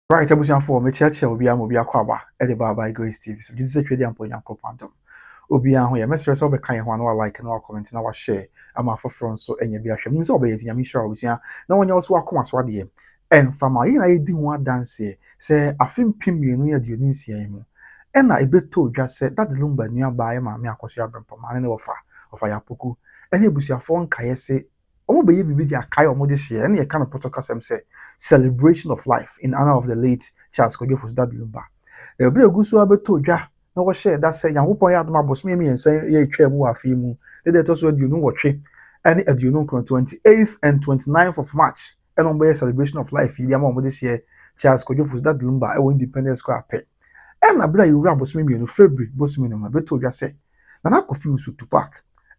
Right, abusuafo for me cheche obi akwa aba e de baba Grace TV. So this is twedi ampo nyanko pandom. Obi an ho ye mesrɛ sɛ obɛkan ho na like na comment na share ama foforo nso enya bi ahwɛ. Mimi sɛ obɛyɛ tinya mi hwɛ obusua na wonya so akoma so ade. Fama yi na yedi ho adanse sɛ afempim mienu ya de onisia yi mu. Ɛna ebeto dwa sɛ that lumba nua ba ye ma me akoso abrempama ne ofa ya poku. Ɛne abusuafo nkae se omo beye bibi di akai omo de share na ye kind of protocol say celebration of life in honor of the late Charles Kojo Fosuda Lumba. E bi egusu abeto dwa na wo share that say Yankopon ya adoma bosom ye ensan ye twa mu afi mu. De to so aduonu wotwe ene aduonu 28th and 29th of March. And on celebration of life yi ama omo de share Charles Kojo Fosuda Lumba e wo Independence Square pe. And na bla yiwura bosom mienu February bosom no ma beto dwa say na na kofi usu Tupac.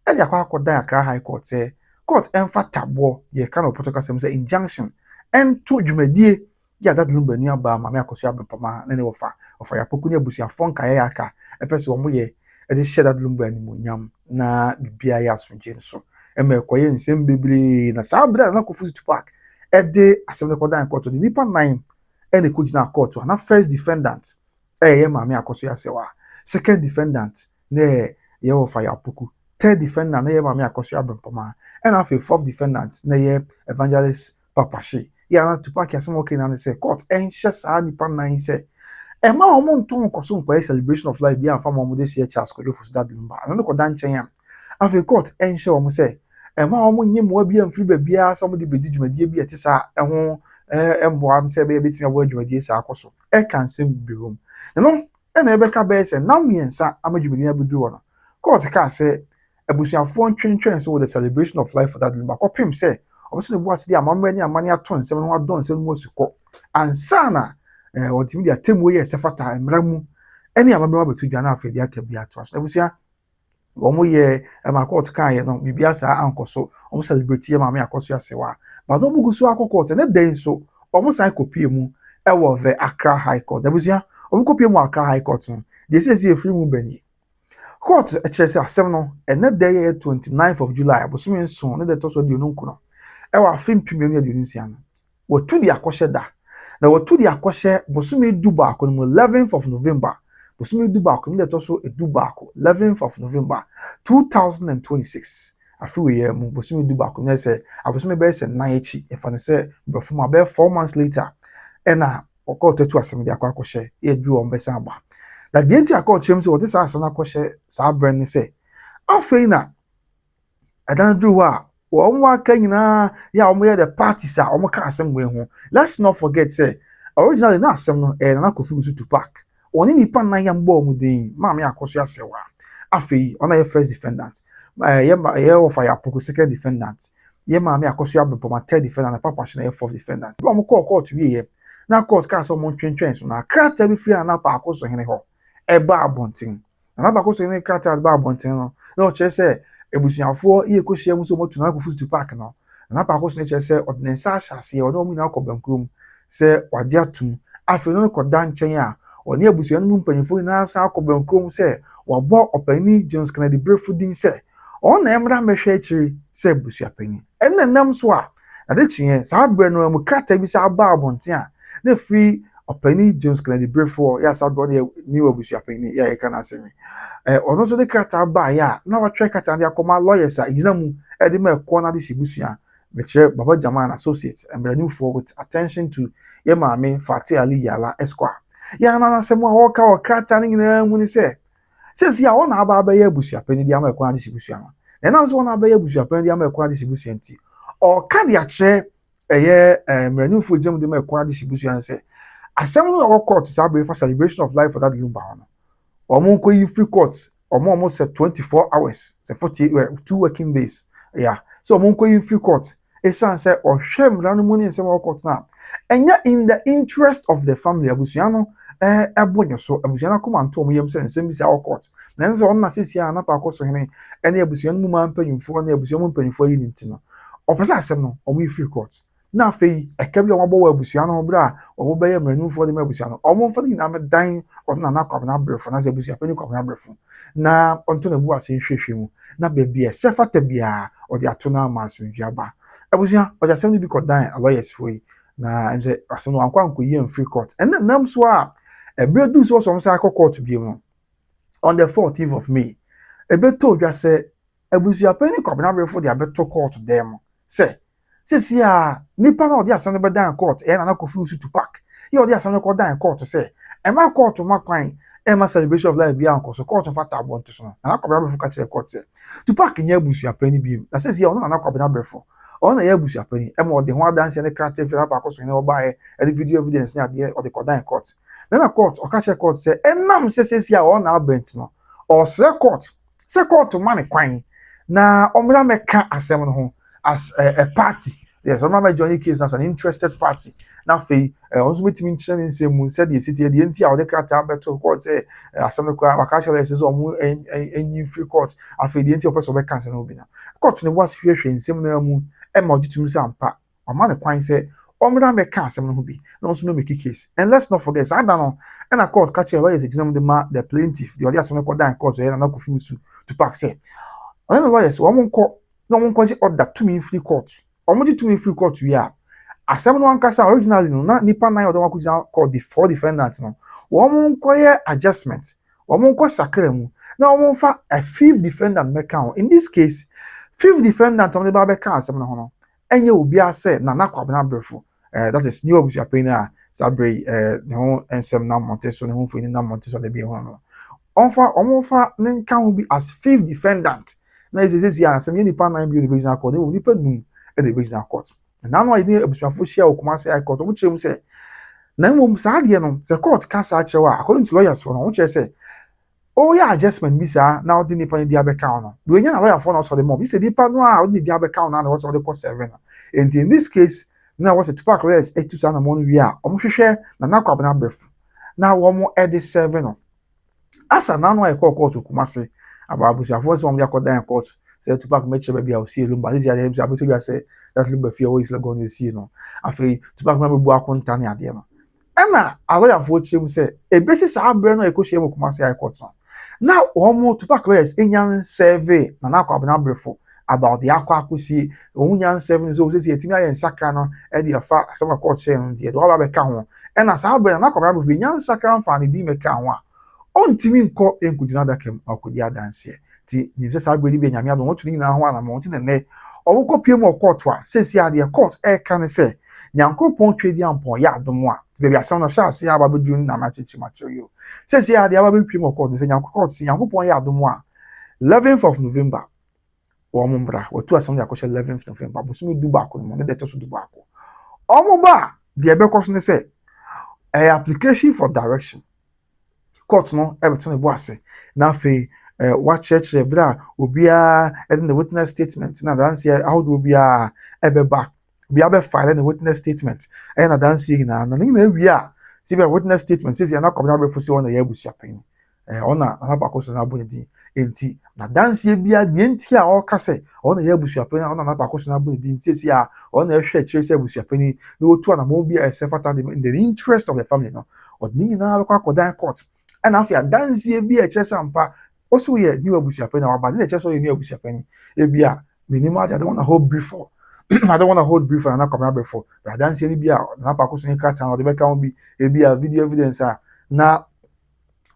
E ya kwa akoda Accra High Court say court emfa tabo ye kind of protocol say injunction and to dwumadie ya that lumba nua ba ma me akoso abempama na ne wofa ya poku ne abusuafo nkae ya aka epese wo mo ye e de share that lumba ni monyam na bibia ya asomje nso e me koye nsem bebre na saa bra na kofu Tupac e de asem ne kodan court de nipa 9 e ne kugina court na first defendant ye ma me akoso ya sewa second defendant ne ye wofa ya poku third defendant na ye ma me akoso abempama and after fourth defendant na ye evangelist Papashi ya na Tupac ya some okay na say court enhye saa nipa nan say e ma omo nton koso nko celebration of life bi am fam omo de share Charles Kojo Fosuda Lumba no ko dan chen ya after court enhye omo say e ma omo nyem bi am free ba bia so omo de bedi dwumadie bi ete saa ho embo am say be betimi abo dwumadie saa akoso e kan sem birom no e na ebe ka be say na miensa ama dwumadie abudu wo no court ka say abusuafo ntwentwen so with the celebration of life for that Lumba kopim say obese ne boase dia amamre ni amane aton nsem no adon nsem mo suko ansa na otimi dia temu ye sefata emramu eni amamre abetu dwa na afedi aka bia to aso abusua omo ye court kan ye no bibia sa ankoso omo celebrate ye mama akoso asewa ba no bugusu akokot ne den so omo san kopie mu e wo the Accra High Court abusua omo kopie mu Accra High Court no de say free mu bani court e kire say asem no ene day 29th of July abosom nso ne de to so de onunkuno e wa afempim enu de onunsia no wo tu di akoshe da na wo tu di akoshe bosom eduba ko no 11th of November bosom eduba ko ne de to so eduba ko 11th of November 2026 afi we ye mu bosom eduba ko ne say abosom be say nan echi e fa ne say brofom abe 4 months later e na okọ tu asem de akoshe e du on be san ba na de nti akọ chem say wo de sa asem na akoshe sa brand ne say afei na adan dru wa wonwa ka nyina ya omo ye the parties a omo ka asem we ho let's not forget say originally na asem no na Kofi Usu Tupac oni nipa nan ya mbo omo den ma me akoso asewa afei ona ye first defendant ye ofa ya poku second defendant ye ma me akoso abempoma third defendant na papa na ye fourth defendant bo omo court we ye na court ka so mo twentwen so na krata bi free na pa akoso hene ho e ba abonten na ba akoso hene krata ba abonten no na o che say ebusuafo iye ko hia mu so motu na Kofi Tupac no na pa ko so ne che se ordinance ahase o na omu na ko bankrom se wage atum afi no ko dan chen a oni ebusuan mu mpanyifo na sa ko bankrom se wabo opani Jones Kennedy Brefudin se o na emra mehwe akiri se ebusuapani ennenam so a na de chie sa bre no mu krata bi sa ba abonte a na free opani Jones Kennedy Brefo ya sa do ni ebusuapani ya e kana asemi ono so de krata ba ya na watwe krata de akoma lawyers a iginamu e de ma ko na de shibusua beche Baba Jaman Associates and brand new for with attention to ye maame Fati Ali Yala Esquire ya na asemu a woka o krata ni nyina mu ni se ya wona aba ya busua pani de ama ko na de shibusua no na so wona aba ya busua pani de ama ko na de shibusua nti o ka de akye eye brand new for jam de ma ko na de shibusua se asemu a wo court sabe for celebration of life for that Lumba no omo ko yi free court omo say 24 hours say 2 working days yeah so omo ko yi free court e san say o hwem ranu mu ni nsem court na enya in the interest of the family abusuan no ebonyo so abusuan akoma nto omo yem say nsem bi say court na nse on na sesia na pa akoso hene ene abusuan mu ma mpanyimfo na abusuan mu mpanyimfo yi ni ntino ofesa asem no omo yi free court na fei ekabi omo bo abusuan no bra omo be ye mranufo de abusuan no omo fa ni na me dan ona na kwabna brefo na ze abusuan pani kwabna brefo na onto na bu ase hwehwe mu na bebia e sefata bia o de ato na maso ndwaba abusuan o de asem ni bi ko dan lawyers foi na nje asem no ankwa anko yi free court and then nam so a ebe do so some say court bi no on the 14th of May ebe to dwa say abusuapani Kwabena Abrefo de abeto court dem say si a nipa na odi asem no be dan court e na na kofi usu to park ye odi asem no ko dan court say e ma court ma kwan e ma celebration of life bi anko so court fa tabo nto so na Kwabena Abrefo ka chere court say to park nya abusuapani bi na say si a ono na Kwabena Abrefo ona ya abusuapani e ma odi ho dance ne creative na pa koso ne oba e the video evidence na de odi ko dan court na court o ka chere court say enam say si a ona abent no o say court man kwan na omra meka asem no ho as a party. Yes, omra me join case as an interested party. Na fe onso betimi nkyere nsem mu said the city the enti a wo de krata beto court say asem no kwa waka chere say so mu enyi free court afi the enti opeso be cancel no bi na court ne was hwehwe nsem na mu e ma oditum say ampa omra ne kwan say omra meka asem no ho bi na onso no make case. And let's not forget say no and a court catch lawyers exam the plaintiff the odi asem no kwa dan court so na kofi musu to park say and the lawyers woman call no one call order 2 minute free court omo 2 minute free court we are asem no ankasa originally no na nipa nine odo wakuja call the four defendants no woman call adjustment woman call sakra mu na woman fa a fifth defendant make count in this case fifth defendant on the ba be kan asem no no enye obi ase na Kwabena Abrefo that is new obusuapani a sabre ne ho ensem na monteso ne ho fini na monteso de bi ho no omofa ne kan bi as fifth defendant na is ya asem ye nipa nine bi the original court we nipa num e the original court na no ide obusuafo share Kumasi High Court omo chem say na mom sa de no the court ka sa chewa according to lawyers for no omo chere say oh yeah adjustment bi sa na odi nipa di abeka no we nya na lawyer for no so the mob bi say nipa no a odi di abeka no na was the court 7 and in this case na was to park lawyers 8 na mon wi a omo hwehwe na Kwabena Abrefo na wo mo edi 7 no asa na no e court Kumasi abusuafo so mo ya kodan court say to park make sure be a see lumba this year say abeto ya say that lumba fear always go no see no afei to park na be bu akonta ne ade no na lawyer for chem say e besi sa abre no e ko hye mo Kumasi High Court no now omo to park lawyers enyan survey na Kwabena Abrefo about the akwakusi onyan 7 so say etimi ayen sakra no e dey fa asema court say no dey do ba be ka ho na sa abre na Kwabena Abrefo enyan sakra fa ne di me ka ho a ontimi nko enkujina dakem akudi adanse ti ni se sa gbeli be nyame adon otu ni na ho ana mo nti ne owo kopie mo court a sesi ade court e kan se nyankopon twedi ampon ya adom a ti be asem no sha se aba bedu na ma chichi macho yo sesi ade aba be pie mo court se nyankopon ya adom a 11th of November wo mo mbra wo tu asem ya ko 11th November bo sumi du ba ko mo ne de to so du ba ko omo ba de be ko so ne se application for direction court no everything e boase na fe what church bra obia in the witness statement na dance how do obia ebeba obia be file the witness statement na dance na na wi a si be witness statement says na Kwabena Abrefo si ona ya abusuapani ona na ba ko so na abodi enti na dance bia de enti a o ka se ona ya abusuapani ona na ba ko so na abodi enti si a ona ehwe chire se abusuapani na otu na mo bia esefata in the interest of the family no odni na akwa kodan court and afia dance bi e chesampa also ye new abusuapani na waba dey cheso ye new abusuapani e bia minimum I don't want to hold brief for I don't want to hold brief for na Kwabena Abrefo but dance ni bia na pa ko so ni kata na de be ka bi e bia video evidence na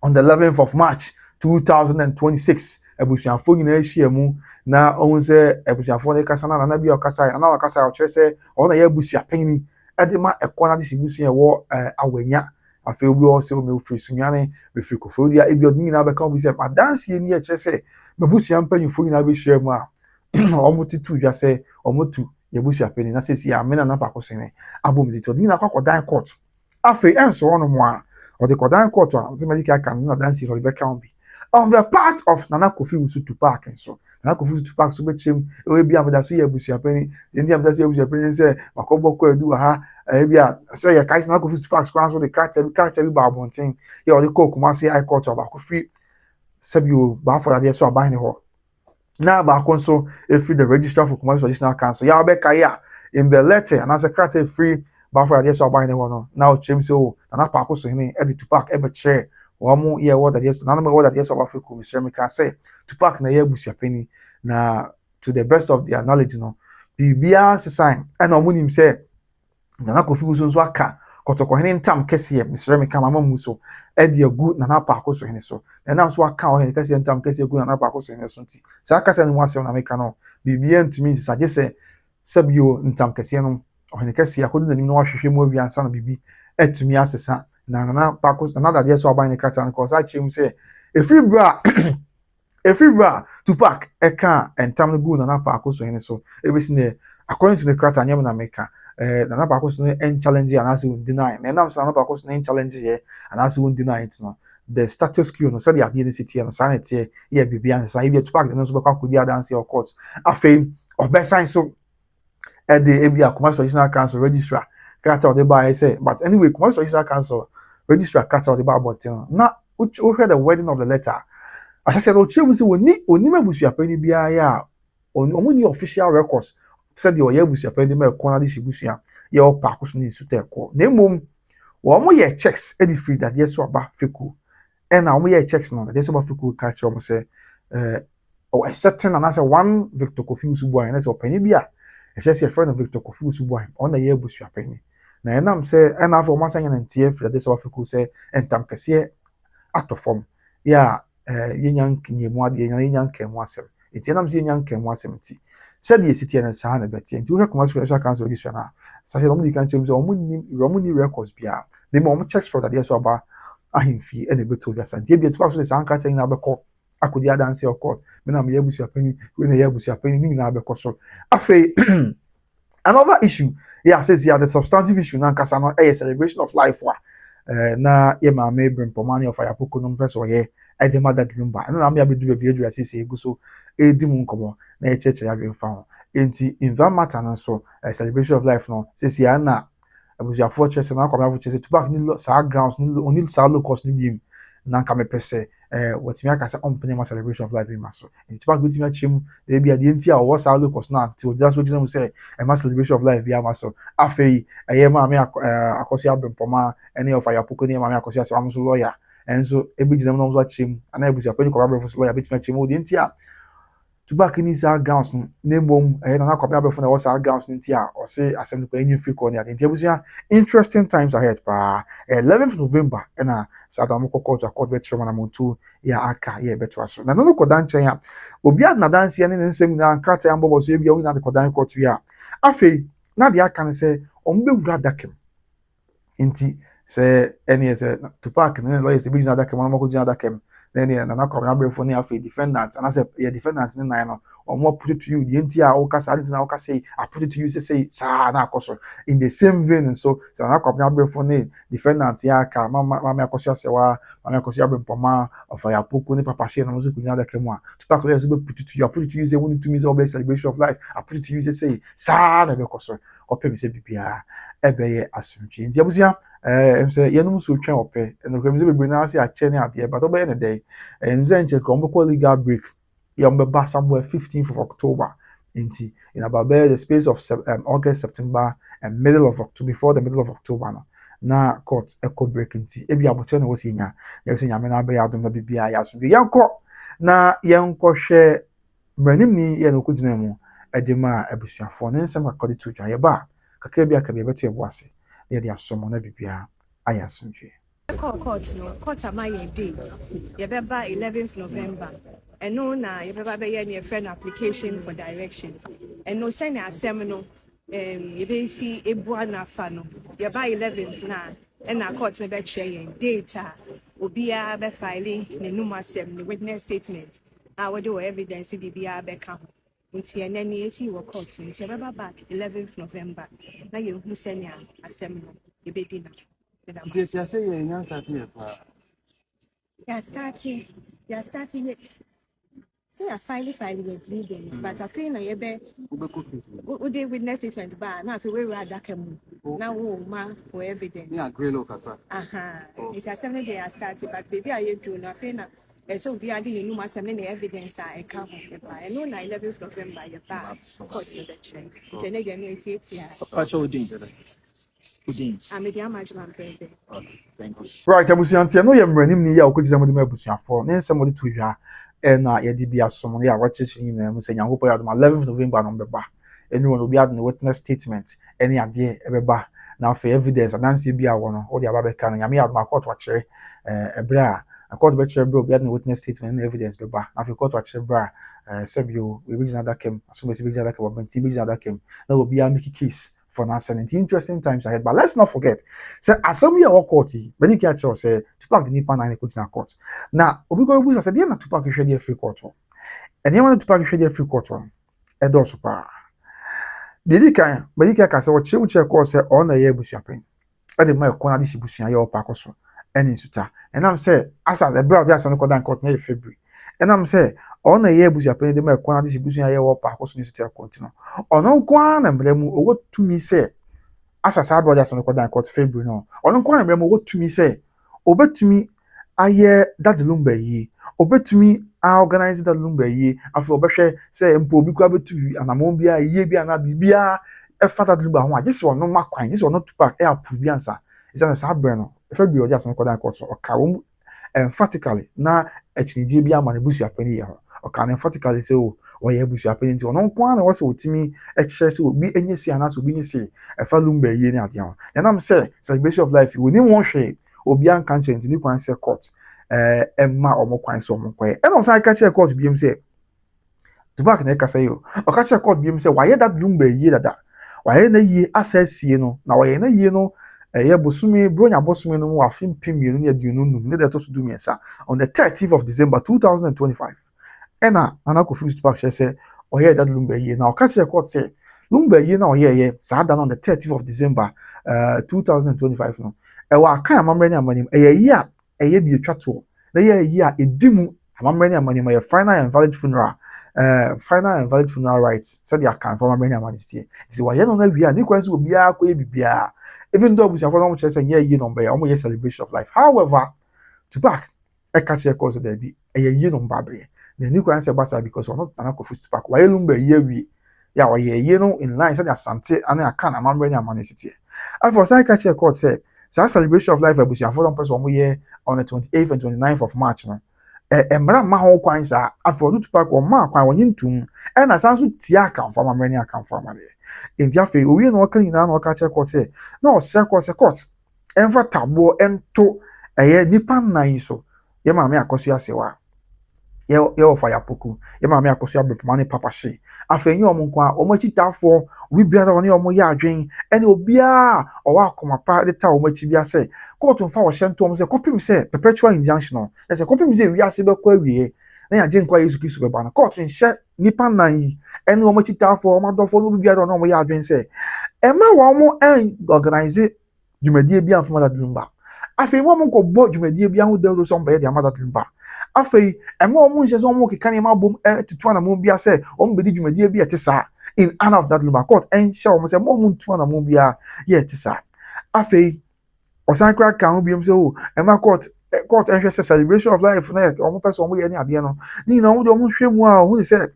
on the 11th of March 2026 abusuafo nyina ehia mu na ohun se abusuafo ne kasa na bia okasa na okasa o chere se ona ye abusuapani e de ma ekona de sibusu ye wo awanya afi obi o se o me ofiri sunyane be firi kofodia ebi odini na be ka obi se ma dance ye ni e chere se me busua mpanyufo nyina be hia mu a omotitu dwa se omotu ye busuapani na sesi ya mena na pakoso ne abom de to odini na kwakodan court afi enso wono mu a o de kodan court a the medical can na dance for be ka obi on the part of Nana Kofi Wusu to park and so Nana Kofi Wusu to park so be chem e bi abada so ye busuapani ndi abada so ye busuapani se makobo ko edu ha bia say ya kai Nana Kofi Wusu to park so the character bi ba bonten ye o de ko Kumasi High Court ba Kofi sabio ba for that so aban ne ho na ba kon so if the registrar for Kumasi Traditional Council ya be kai ya in the letter and as a character free ba for that so aban ne ho no now chem so Nana park so hene e to park e be chair Wamu ye what that yes, none of what that yes of Africa, Mr. Mika say to park na ye busuapani na to the best of their knowledge, no. Bibia sign and omunim say Nana Kofi nso aka kɔtɔkɔhene ntam kɛseɛ mesrɛ me ka mama mu so ɛde agu Nana Paako so hene so ɛnam so aka ɔhene kɛseɛ ntam kɛseɛ agu Nana Paako so hene so nti saa kasa no mu asɛm na meka no biribia ntumi nsisa gye sɛ sɛbio ntam kɛseɛ no ɔhene kɛseɛ akɔdu n'anim na wahwehwɛ mu awie ansa na biribi atumi asesa na Nana Dadeɛ so aban ne krataa no kɔ saa kyerɛ mu sɛ ɛfiri bra Tupac ɛka ntam no gu Nana Paako so hene so ɛbɛsi ne according to the krataa nyɛm na meka Nana Paako so no challenge anaasɛ wɔn deny na ɛnam sɛ Nana Paako so no challenge yɛ anaasɛ wɔn deny it no the status quo no sɛdeɛ adeɛ no si teɛ no saa na ɛteɛ yɛ biribi ansesa ebi Tupac no nso bɛkɔ akɔdi adanse wɔ court afei ɔbɛsan so ɛde ebi Kumasi Traditional Council registrar krataa ɔde baa ɛsɛ but anyway Kumasi Traditional Council registrar krataa ɔde baa abɔnten no na wohwɛ the wording of the letter ahyɛ sɛ ɔkyerɛ mu sɛ onim abusuapɛni biara yɛ a ɔmo ni official records sɛdeɛ ɔyɛ abusuapɛni ma ɛkɔ na de hyɛ busua yɛ ɔpaako so ne nsu tɛ ɛkɔ na mmom wɔn yɛ checks ɛde firi Dadeɛ so aba fekuo ɛna wɔn yɛ checks no Dadeɛ so aba fekuo ka kyerɛ wɔn sɛ certain anaasɛ one Victor Kofi Usubuahen ɛna sɛ ɔpanyin bi a ɛhyɛ sɛ yɛfrɛ no Victor Kofi Usubuahen ɔna yɛ abusuapɛni na ɛnam sɛ ɛna afɔ wɔn asan yɛ ne nteɛ firi Dadeɛ so aba fekuo sɛ ntam kɛseɛ atɔ fam yɛ a yɛnya nkɛmu adeɛ yɛnya nkɛmu asɛm eti ɛnam sɛ yɛnya nkɛmu asɛm ti sɛdeɛ esi teɛ no saa na ɛbɛteɛ nti wohwɛ Kumasi Traditional Council registrar na sase ɔmo di kan kyerɛ mu sɛ ɔmo ni records biara na emu ɔmo checks for Dadeɛ so aba ahemfie ɛna ɛbɛtɔ dwa sa nti ebi Tupac so de saa nkrataa nyinaa bɛkɔ akɔdi adanse ɔkɔ me na meyɛ abusuapɛni we na yɛ abusuapɛni ne nyinaa bɛkɔ so afei another issue yɛ the substantive issue na nkasa no ɛyɛ celebration of life na yɛ maame Brempɔma ne ɔfa Yapoko no mpɛ sɛ ɔyɛ ɛde ma Dade Lumba ɛna na me abɛdu baabi aduru asese egu so edi mu nkɔmɔ na yɛkyerɛkyerɛ adwene fa ho enti in that matter no so celebration of life no sisi ana abusuafoɔ kyerɛ sɛ na akɔmɔfoɔ kyerɛ sɛ Tupac ni saa grounds ni oni saa locus ni biem na nka mepɛ sɛ wɔtumi aka sɛ ɔmpene ma celebration of life bi ma so enti Tupac bitumi akyerɛ mu ebi adeɛ nti a ɔwɔ saa locus na nti ɔgyina so gyina mu sɛ ɛma celebration of life bi ama so afei ɛyɛ maame Akosua Brempɔma ɛne ɔfa Yapoko ne maame Akosua sɛ wɔn nso lawyer ɛnso ebi gyina mu na wɔn nso akyerɛ mu ana abusuapɛni kɔba Brempɔ so lawyer bitumi akyerɛ mu ɔdeɛ nti a Tupac ni saa grounds no na mmom ɛyɛ Nana Kwame Abɛɛfo na ɛwɔ saa grounds no nti a ɔse asɛm no kɔ enyi free call ne ade nti abusua interesting times ahead paa 11th November ɛna saa damo kɔ court bɛkyerɛ mu na montu yɛ aka yɛ bɛto aso na no kɔda nkyɛn a obi ad nadanseɛ ne nsɛm na nkrataa mbɔbɔ so ebi a wona de kɔdan court wi a afei na de aka ne sɛ ɔmo bɛwura adakam nti sɛ ɛne sɛ Tupac ne lawyers ebi gyina adakam ɔmo kɔ gyina adakam then Nana Kwame Abɛɛfo ne afei defendant and I said yeah defendant ne nan no ɔmo put it to you the entire okasa ade na okasa I put it to you say saa na akɔso in the same vein so Nana Kwame Abɛɛfo ne defendant ya aka mama akɔso asewa mama akɔso Brempɔma ɔfa Yapoko ne papa hye na mo so kunya da kemu a Tupac lawyers be put it to you I put it to you say when to me say celebration of life I put it to you say saa na bɛkɔso ɔpɛ mi sɛ bibia ɛbɛyɛ asomdwe nti abusua sɛ yɛnum so twɛn ɔpɛ ɛno kɔmi sɛ bebree naa se akyɛ ne adeɛ but ɔbɛyɛ ne dɛ nze nkyɛ kɔn bɛkɔ legal break yɛ ɔmbɛba somewhere 15th of October nti in about the space of August, September and middle of October before the middle of October no na court ɛkɔ break nti ebi abotire na wɔsi nya yɛsɛ nyame na abɛyɛ adom na bibia yɛ asomdwe yɛnkɔ na yɛnkɔhwɛ mbranim ni yɛ no kɔgyina mu ɛde ma abusuafoɔ ne nsɛm akɔde to dwa yɛba kakra bi aka bi yɛbɛto yɛbo ase yɛde asɔmɔ na bibia ayɛ asomdwe Court ama yɛ date yɛbɛba 11th November ɛno na yɛbɛba bɛyɛ ne yɛfrɛ no application for direction ɛno sɛne asɛm no yɛbɛsi ebua no afa no yɛba 11th na ɛna court no bɛkyerɛ yɛn date a obiara bɛfile n'anum asɛm ne witness statement a wɔde wɔ evidence biribiara bɛka ho nti ɛnɛ ne yɛsi wɔ court nti yɛbɛba back 11th November na yɛhu sɛnea asɛm no yɛbɛdi na Yes, I say you're starting. You're starting. See, I finally your bleedings, but I feel like you're be witness statement, but now if we were at Dakamu, now woman for evidence. Yeah, great look at that. It's a 7 day I started, but baby, I do nothing. So we are doing no many evidence I come by. I know 11th November, you're back. Court the check. It's a negative 8 years. I'm a management president. Thank you. Right, abusuantia no yɛ mbranim ni yɛ okogyina mu de ma abusuafoɔ ne nsɛm de to dwa ɛna yɛde bi asom ne a wɔkyekyere nyinaa mu sɛ nyankopɔ yɛ adom 11th November no bɛba ɛne wɔn obi ade ne witness statement ɛne adeɛ ɛbɛba now for evidence and nancy be a one or the ababe can yami out my court watch a bra a court watcher bro be witness statement and evidence be ba now for court watcher bra sebio we regional that came as soon as we regional that came but regional that came that will be a Mickey case for now 17 interesting times ahead. But let's not forget, say assembly or court, many catch us say Tupac the Nipa 9 in court. Now, we go with us at the end of Tupac is ready free court one. And the one Tupac is ready free court one. And also pa. The can, but you can say what she would court say on the year bush happen. At the my corner this bush and your pack so. And in suta. And I'm say, as I the brother just on the court near February. And I'm say, on the year bush happen, the my corner this bush and your pack so this to continue. Ono kwa na mbremu owo tumi se asasa brothers no kodan court February no ono kwa na mbremu owo tumi se obetumi aye that lumba yi obetumi a organize that lumba yi afi obehwe se mpo obi kwa betu anamon bia ye bia na bibia e fata lumba ho agese ono makwan agese ono Tupac e approve answer is an sabre no February just no kodan court so okawo emphatically na echinije bia ma na busu apani ye ho okawo emphatically say o oye busu apani nti ono kwa na wose otimi ekye se obi enye si anaso obi ni si e fa lumba yi ni ade ho na am say celebration of life we ni won hwe obi an kan nti ni kwan se court emma omo kwan so omo kwan e no say ka che court biem say Tupac na ka say yo o ka che court biem say why that lumba yi dada why na yi asasi no na why na yi no ye bosumi bronya bosumi no wa fim pimienu ne aduonu num ne to so dumiesa on the 30th of December 2025 ena nana ko fuse Tupac say oye that lumba yi na o ka che court say lumba yi na oye ye sa da on the 30th of December 2025 no e wa kan amamre ne amanim e ye a eye di atwato na ye a edimu amamre ne amanim e final and valid funeral rights said ya kan from amamre ne amanim ti wa ye no na wi a ni kwan so obi a ko e bibia even though we have one chance and ye number almost ye celebration of life however Tupac e catch your cause there be e ye number be the new kwan say basa because we not na ko fuse Tupac wa ye lumba ye wi ya wa ye no in line said asante and ya kan amamre ne amanim city I for say catch your cause say so celebration of life abusia for one person we on the 28th and 29th of March no emra ma ho kwan sa afọ Tupac o ma kwan wonye ntum e na san so tia kan for amamre ne akan for amade enti afi owie no kan nyina no ka che court say na o se court enfa tabo ento eye nipa nan so ye ma me akoso asewa ye ofa ya poku ye ma me akoso abepama ne papa she afenyi omo kwa omo chitafo we biara oni omo ya adwen ene obia o wa akoma pa de ta omo chi bia say court mfa wo hyento omo say kopim say perpetual injunction na say kopim say wi ase be kwa wie na ya je nkwa Yesu Kristo be ba na court nhye nipa nan yi ene omo chitafo omo dofo no biara no omo ya adwen say e ma wo omo organize dwumadie bia mfa da dumba afei mo ko bo dwumadie bia ho da so mba ye de amada dumba afei emo omo nhye so omo keka ne ma bom tutu na mo bia say omo be di dwumadie bia te sa in honor of that lumba court and show omo say mo ntu na mo bia ye te sa afei osan kra kan ho biem say o ema court and celebration of life na omo person omo ye ni ade no ni na omo de omo hwe mu a hu say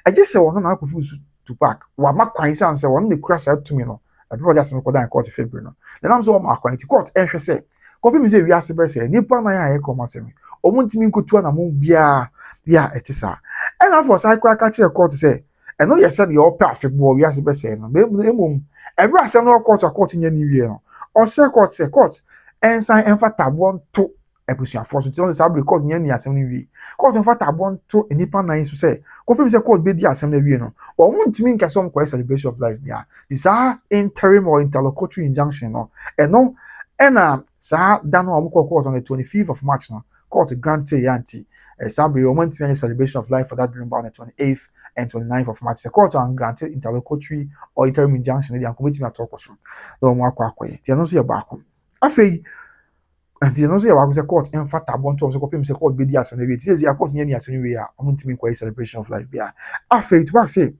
I just say wono na akofu Tupac wa makwan say answer wono de kra say to me no people just me ko dan court February no then am so omo akwan ti court and say kofi mi say wi ase be say nipa na ya ko ma say me omo ntimi nkotu na mo bia etisa and after say kra ka che court say and no yes said the all perfect boy we as be say no emom every asem no court nya ni wie no or say court and sign enfa tabon to ebusia force to say court nya ni asem ni wie court enfa tabon to enipa nan so say confirm say court be di asem na wie no or ntimi nka some kwa celebration of life bia this are interim or interlocutory injunction no and no ena sa dan no court on the 25th of March no court granted yanti sabi o want to celebration of life for that during on the 28th and 29th of March. The court and granted interlocutory or interim injunction. They are committing a talk or so. Don't walk away. They are not see a back. Afei, and they are not see a back. The court, in fact, I want to also copy. The court be the assembly. It says the court near the assembly. I want to make a celebration of life. Yeah. Afei, to back say,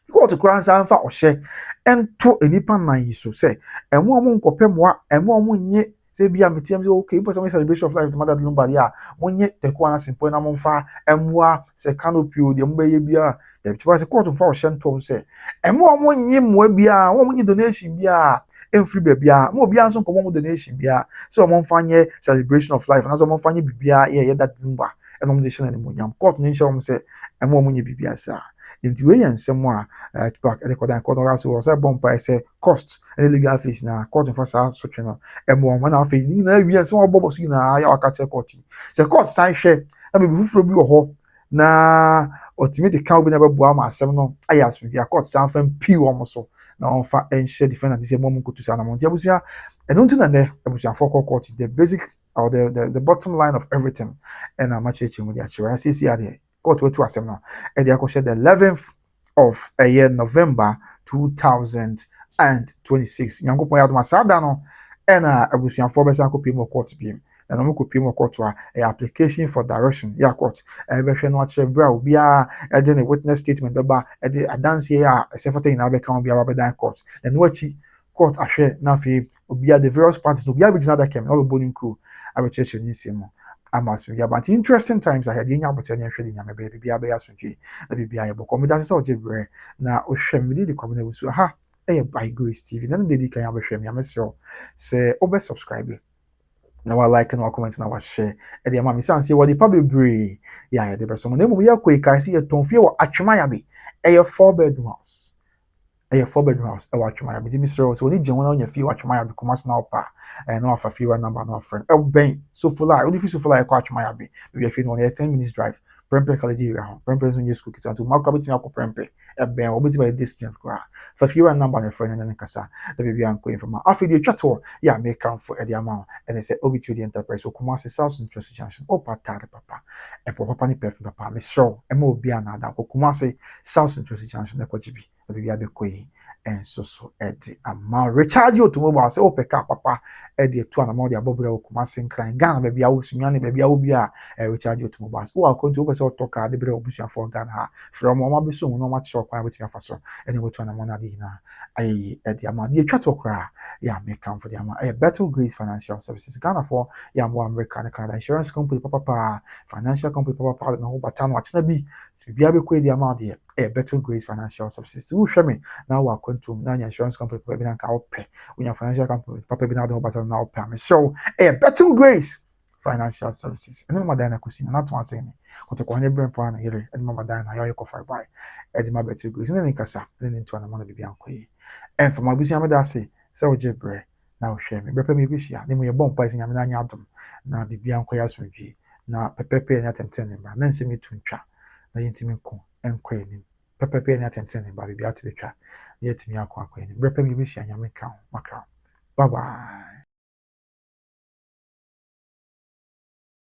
court to grant some for or share and to any pan nine so say, and one month copy more and one month. Say be am tiam say okay but some celebration of life the mother lumba ya monye tekwa simple na monfa emwa se canopy o de mba ye bia dem ti say court for shentom say emwa monye mwa bia wo monye donation bia emfree be bia mo bia so ko mo donation bia so monfa nye celebration of life na so monfa nye bibia ye that lumba enom de shena ni monyam court ni show say emwa monye bibia sa nti we yen nsɛm a back the kodan kodan so say bomb by say cost and legal fees na court for sa so twe no emo ma na afi ni na wi nsɛm obobo so na ya waka che court say court san hwɛ na be fufuro bi wɔ hɔ na otimi de ka obi na bɛboa ma asɛm no ayɛ asomdwe a court san fa mpi wɔ mo so na ɔmfa ɛnhyɛ defendant sɛ mɔmu nkotu sa na mo nti abusua ɛno nti na nɛ abusuafoɔ kɔ court the basic or the bottom line of everything and I'm actually mu de akyerɛ sisi ade court wetu asɛm no ɛde akɔhyɛ the 11th of a year November 2026 nyankopɔn yɛ adom asa da no ɛna abusuafoɔ bɛsa akɔpie mu court bi na no ko pimo court a application for direction ya court behwe no akyerɛ bra obia ɛde ne witness statement bɛba ɛde adanse a ɛsɛfata nyina bɛka obia bɛdan court na no achi court ahwɛ na afei obia the various parties obia be gina da kem na obɔ nku abɛkyerɛkyerɛ ne nsɛm mu amaso ya but interesting times ahead yenya abɔkyerɛ ne hwɛ de nyame bɛɛ bia bɛyɛ asotwe na bia yɛ bɔkɔ medase sɛ ɔgye brɛ na ohwɛ mede de kɔmena wusu ha ɛyɛ by Grace TV na ne dedi kan abɛhwɛ me amesrɛ sɛ obɛ subscribe na wa like na wa comment na wa share e de ma mi san say what the bebree ya de person na mu ya koi kai see tonfie wo atwemaya bi e 4-bedroom house e 4-bedroom house e wa atwemaya bi mi sere so ni je wona onya fie wa atwemaya bi kuma na opa na wa fa fie wa number na friend e ben so fula only fie so fula e kwa atwemaya bi we fie no 10 minutes drive Prempeh college area ho Prempeh so nye school kitu ma kwa bitimi akọ Prempeh e ben obiti ba this student kwa fa fie wa number na friend na nkasa da bibia anko informa afi de twato ya make am for e de ama and they say Obitu the enterprise okuma se South Central Junction opa tare papa e papa ni perfume papa me show e ma obi ana da okuma se South Central Junction e kwajibi da bibia be koyi and so edi ama recharge automobile say opeka papa e de to na mo de abobra okuma se nkran Ghana ba bia wosumia ne ba bia obi a recharge automobile wo akonto wo pese otoka de bra obusuan for Ghana ha from mo ma be so no ma che kwa betia fa so ene wo to na mo na de na ayi e de ama de twato kra ya make am for the ama Better Grace Financial Services Ghana for ya mo America na Canada insurance company papa financial company papa na ho bata no achina bi bia be kwa de ama de Better Grace Financial Services wo hwe me na wa kontum na insurance company papa bi na ka ope unya financial company papa bi na de ho bata na ope me so Better Grace Financial Services and then madana kusina not one saying koto kwa nebre mpa na here and madana ya yeko far by edima Better Grace and then kasa then into na mona bibia nkoyi and from abusi ameda say se oje bre na ohwe me brepa me bishia ne mo ye bompa isi nyame na anya adom na bibia nkoyi asomdwi na pepepe na tenten ba na nsemi tuntwa na yentimi nko enkoyi ni pepepe na tenten ba bibia to betwa na yetimi akwa akoyi ni brepa me bishia nyame ka maka bye bye.